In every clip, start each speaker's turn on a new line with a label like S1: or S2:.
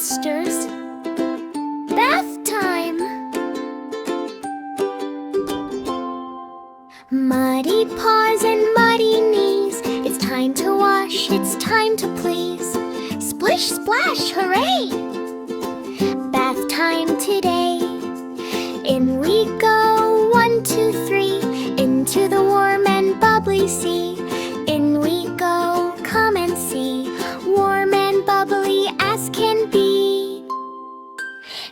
S1: monsters. Bath time! Muddy paws and muddy knees. It's time to wash, it's time to please. Splish, splash, hooray! Bath time today. In we go, 1, 2, 3, into the warm and bubbly sea. In we go, come and see, warm and bubbly as can be.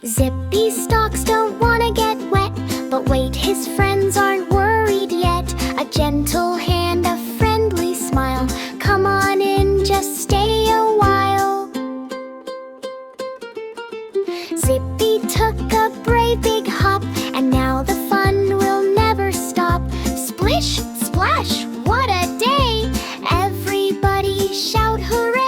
S1: Zippy's stalks don't wanna get wet, but wait, his friends aren't worried yet. A gentle hand, a friendly smile. Come on in, just stay a while. Zippy took a brave big hop, and now the fun will never stop. Splish, splash, what a day! Everybody shout hooray!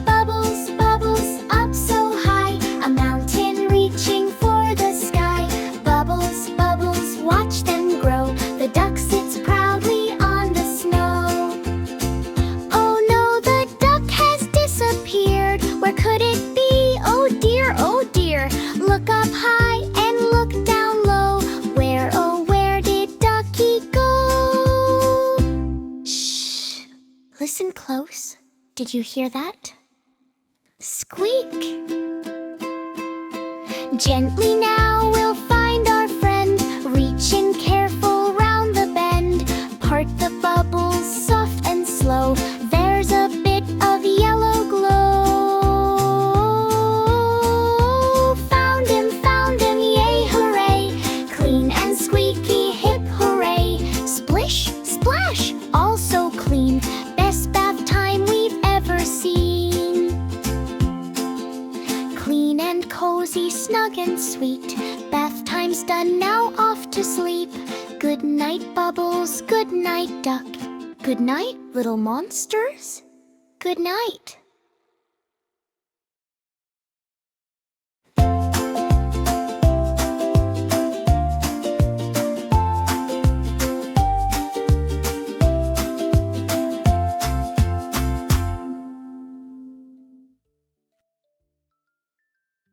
S1: Bubbles, bubbles, up so high, a mountain reaching for the sky. Bubbles, bubbles, watch them grow. The duck sits proudly on the snow. Oh no, the duck has disappeared. Where could it be? Oh dear, oh dear. Look up high and look down low. Where, oh where did Ducky go? Shh! Listen close. Did you hear that? Squeak! Gently now we'll find our friend, reaching careful round the bend. Part the bubbles soft and slow. There's a bit of yellow glow. Found him, yay hooray! Clean and squeaky, hip hooray! Splish, splash, all so clean. Best bath time we've ever seen. Clean and cozy, snug and sweet. Bath time's done, now off to sleep. Good night, Bubbles, good night, Duck. Good night, little monsters. Good night.